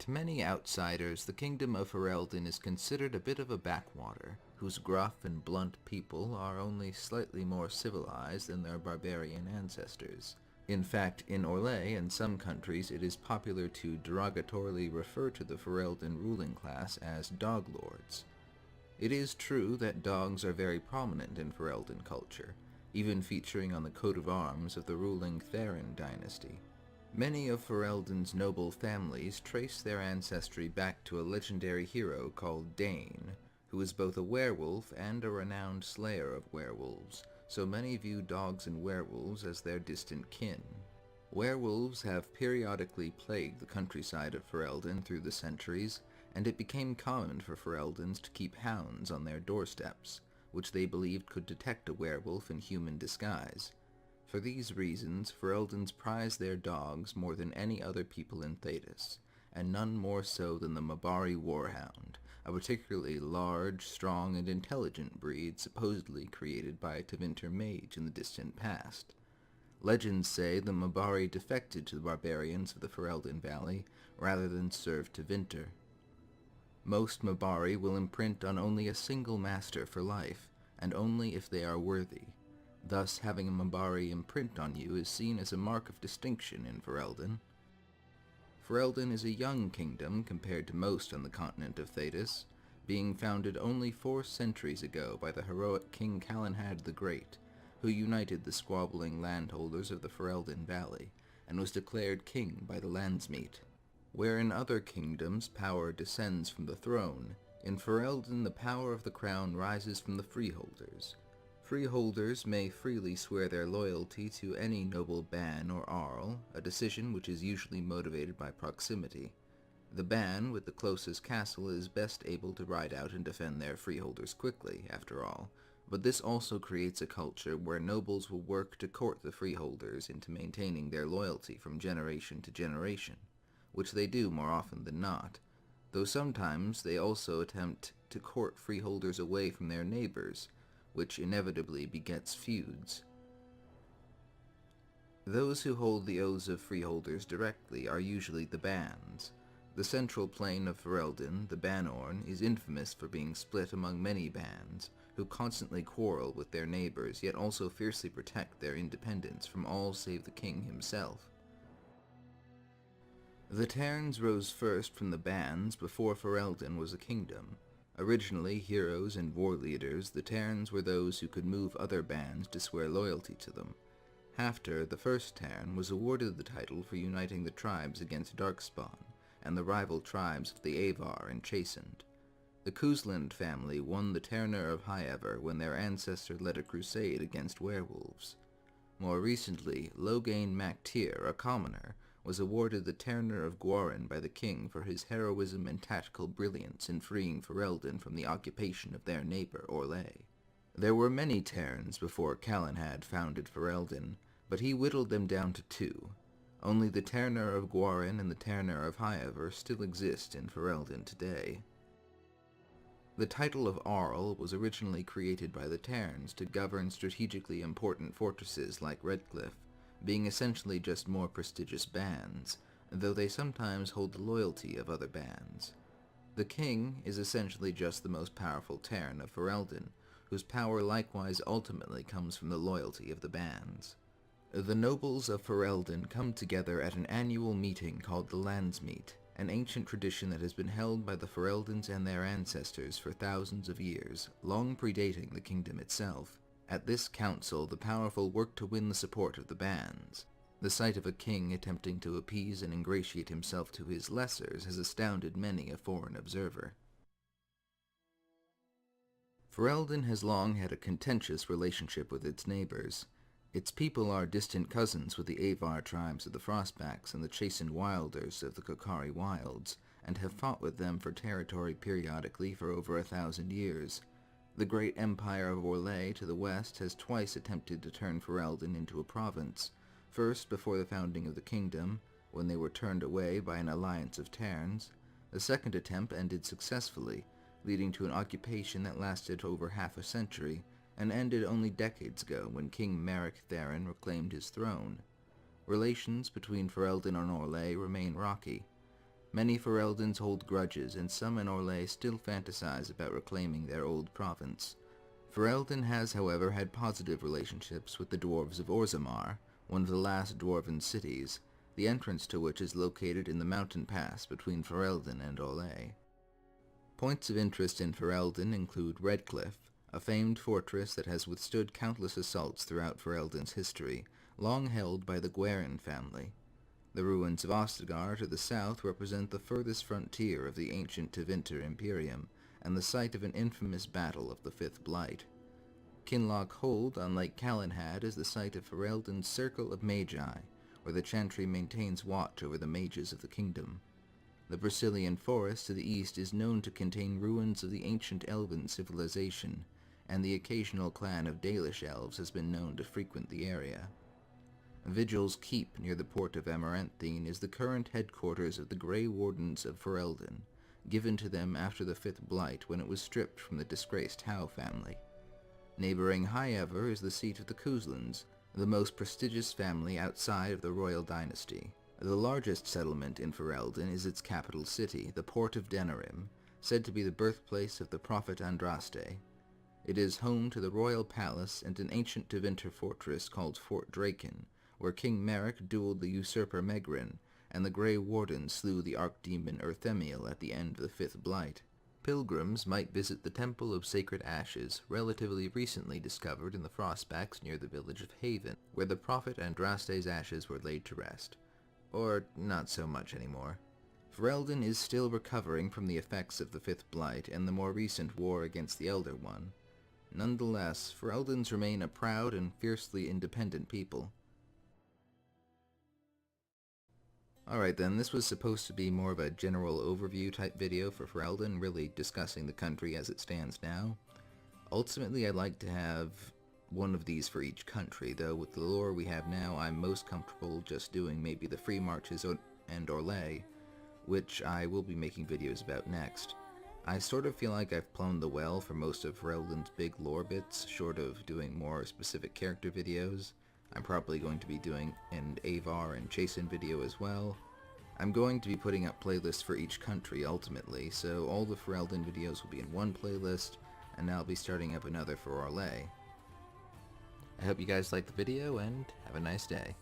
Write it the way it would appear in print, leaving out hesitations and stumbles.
To many outsiders, the kingdom of Ferelden is considered a bit of a backwater, whose gruff and blunt people are only slightly more civilized than their barbarian ancestors. In fact, in Orlais and some countries, it is popular to derogatorily refer to the Ferelden ruling class as dog lords. It is true that dogs are very prominent in Ferelden culture, even featuring on the coat of arms of the ruling Theron dynasty. Many of Ferelden's noble families trace their ancestry back to a legendary hero called Dane, who is both a werewolf and a renowned slayer of werewolves, so many view dogs and werewolves as their distant kin. Werewolves have periodically plagued the countryside of Ferelden through the centuries, and it became common for Fereldens to keep hounds on their doorsteps, which they believed could detect a werewolf in human disguise. For these reasons, Fereldens prize their dogs more than any other people in Thedas, and none more so than the Mabari Warhound, a particularly large, strong, and intelligent breed supposedly created by a Tevinter mage in the distant past. Legends say the Mabari defected to the barbarians of the Ferelden Valley rather than serve Tevinter. Most Mabari will imprint on only a single master for life, and only if they are worthy. Thus, having a Mabari imprint on you is seen as a mark of distinction in Ferelden. Ferelden is a young kingdom compared to most on the continent of Thedas, being founded only 4 centuries ago by the heroic King Calenhad the Great, who united the squabbling landholders of the Ferelden Valley, and was declared king by the landsmeet. Where in other kingdoms power descends from the throne, in Ferelden the power of the crown rises from the freeholders. Freeholders may freely swear their loyalty to any noble ban or arl, a decision which is usually motivated by proximity. The ban with the closest castle is best able to ride out and defend their freeholders quickly, after all, but this also creates a culture where nobles will work to court the freeholders into maintaining their loyalty from generation to generation, which they do more often than not, though sometimes they also attempt to court freeholders away from their neighbors, which inevitably begets feuds. Those who hold the oaths of freeholders directly are usually the bans. The central plain of Ferelden, the Banorn, is infamous for being split among many bans, who constantly quarrel with their neighbors, yet also fiercely protect their independence from all save the king himself. The Terns rose first from the bans before Ferelden was a kingdom. Originally heroes and war leaders, the Terns were those who could move other bands to swear loyalty to them. Hafter, the first Tern, was awarded the title for uniting the tribes against Darkspawn, and the rival tribes of the Avar and Chastened. The Kuzland family won the Terner of Highever when their ancestor led a crusade against werewolves. More recently, Loghain Mactyr, a commoner, was awarded the Terner of Gwarin by the king for his heroism and tactical brilliance in freeing Ferelden from the occupation of their neighbor Orlais. There were many Terns before Calenhad founded Ferelden, but he whittled them down to 2. Only the Terner of Gwarin and the Terner of Highever still exist in Ferelden today. The title of Arl was originally created by the Terns to govern strategically important fortresses like Redcliffe, being essentially just more prestigious bands, though they sometimes hold the loyalty of other bands. The king is essentially just the most powerful Tern of Ferelden, whose power likewise ultimately comes from the loyalty of the bands. The nobles of Ferelden come together at an annual meeting called the landsmeet, an ancient tradition that has been held by the Fereldens and their ancestors for thousands of years, long predating the kingdom itself. At this council, the powerful work to win the support of the bands. The sight of a king attempting to appease and ingratiate himself to his lessers has astounded many a foreign observer. Ferelden has long had a contentious relationship with its neighbors. Its people are distant cousins with the Avar tribes of the Frostbacks and the Chastened Wilders of the Kokari Wilds, and have fought with them for territory periodically for over 1,000 years. The great empire of Orlais to the west has twice attempted to turn Ferelden into a province, first before the founding of the kingdom, when they were turned away by an alliance of Terns. The second attempt ended successfully, leading to an occupation that lasted over half a century, and ended only decades ago when King Merrick Theron reclaimed his throne. Relations between Ferelden and Orlais remain rocky. Many Fereldens hold grudges, and some in Orlais still fantasize about reclaiming their old province. Ferelden has, however, had positive relationships with the dwarves of Orzammar, one of the last dwarven cities, the entrance to which is located in the mountain pass between Ferelden and Orlais. Points of interest in Ferelden include Redcliffe, a famed fortress that has withstood countless assaults throughout Ferelden's history, long held by the Guerin family. The ruins of Ostagar to the south represent the furthest frontier of the ancient Tevinter Imperium, and the site of an infamous battle of the Fifth Blight. Kinloch Hold on Lake Calenhad is the site of Ferelden's Circle of Magi, where the Chantry maintains watch over the mages of the kingdom. The Brazilian Forest to the east is known to contain ruins of the ancient Elven civilization, and the occasional clan of Dalish elves has been known to frequent the area. Vigil's Keep near the port of Amaranthine is the current headquarters of the Grey Wardens of Ferelden, given to them after the Fifth Blight when it was stripped from the disgraced Howe family. Neighboring Highever is the seat of the Couzlens, the most prestigious family outside of the royal dynasty. The largest settlement in Ferelden is its capital city, the port of Denerim, said to be the birthplace of the prophet Andraste. It is home to the royal palace and an ancient Tevinter fortress called Fort Draken, where King Merrick dueled the usurper Megrin, and the Grey Warden slew the archdemon Urthemiel at the end of the Fifth Blight. Pilgrims might visit the Temple of Sacred Ashes, relatively recently discovered in the Frostbacks near the village of Haven, where the prophet Andraste's ashes were laid to rest. Or not so much anymore. Ferelden is still recovering from the effects of the Fifth Blight and the more recent war against the Elder One. Nonetheless, Fereldens remain a proud and fiercely independent people. Alright then, this was supposed to be more of a general overview type video for Ferelden, really discussing the country as it stands now. Ultimately, I'd like to have one of these for each country, though with the lore we have now, I'm most comfortable just doing maybe the Free Marches and Orlais, which I will be making videos about next. I sort of feel like I've plumbed the well for most of Ferelden's big lore bits, short of doing more specific character videos. I'm probably going to be doing an Avar and Chasen video as well. I'm going to be putting up playlists for each country ultimately, so all the Ferelden videos will be in one playlist, and I'll be starting up another for Orlais. I hope you guys liked the video, and have a nice day.